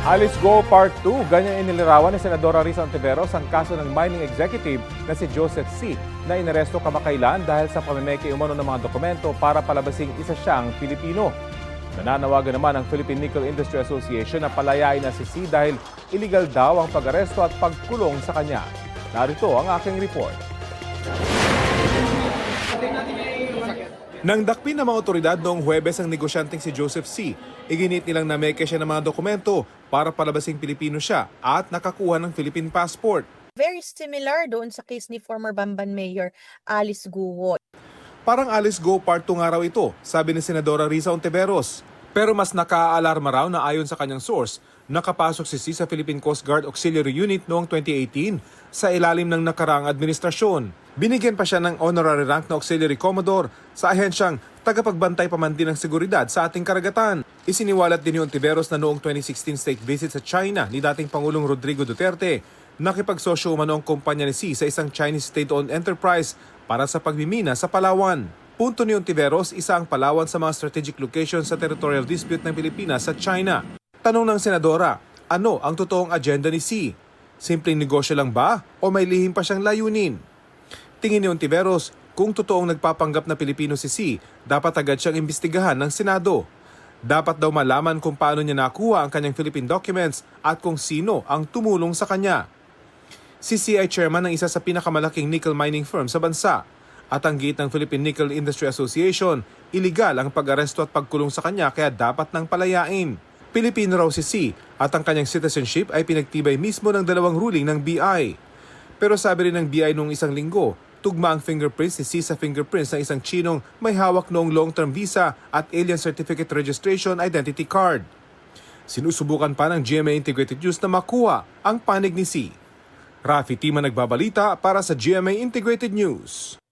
Alice Go Part 2, ganyan inilarawan ni Senadora Risa Ontiveros ang kaso ng mining executive na si Joseph C. na inaresto kamakailan dahil sa pamimeke umano ng mga dokumento para palabasing isa siyang Pilipino. Nananawagan naman ang Philippine Nickel Industry Association na palayain na si C dahil illegal daw ang pag-aresto at pagkulong sa kanya. Narito ang aking report. Nang dakpin ng mga otoridad noong Huwebes ang negosyanteng si Joseph C., iginit nilang nameke siya ng mga dokumento para palabasing Pilipino siya at nakakuha ng Philippine passport. Very similar doon sa case ni former Bamban Mayor Alice Guo. Parang Alice Go Part 2 nga raw ito, sabi ni Senadora Risa Ontiveros. Pero mas nakaalarma raw na ayon sa kanyang source, nakapasok si C sa Philippine Coast Guard Auxiliary Unit noong 2018 sa ilalim ng nakaraang administrasyon. Binigyan pa siya ng honorary rank na Auxiliary Commodore sa ahensyang tagapagbantay pamantin ng seguridad sa ating karagatan. Isiniwalat din ni Ontiveros na noong 2016 state visit sa China ni dating Pangulong Rodrigo Duterte, nakipagsosyo umano ang kumpanya ni C sa isang Chinese state-owned enterprise para sa pagmimina sa Palawan. Punto ni Ontiveros, isa ang Palawan sa mga strategic locations sa territorial dispute ng Pilipinas sa China. Tanong ng Senadora, ano ang totoong agenda ni C? Simpleng negosyo lang ba o may lihim pa siyang layunin? Tingin ni Ontiveros, kung totoong nagpapanggap na Pilipino si C, dapat agad siyang imbestigahan ng Senado. Dapat daw malaman kung paano niya nakuha ang kanyang Philippine documents at kung sino ang tumulong sa kanya. Si C ay chairman ng isa sa pinakamalaking nickel mining firm sa bansa at ang gate ng Philippine Nickel Industry Association, iligal ang pag-aresto at pagkulong sa kanya kaya dapat nang palayain. Pilipino raw si C at ang kanyang citizenship ay pinagtibay mismo ng dalawang ruling ng BI. Pero sabi rin ng BI noong isang linggo, tugma ang fingerprints ni C sa fingerprints ng isang Chinong may hawak noong long-term visa at alien certificate registration identity card. Sinusubukan pa ng GMA Integrated News na makuha ang panig ni C. Rafi Tima nagbabalita para sa GMA Integrated News.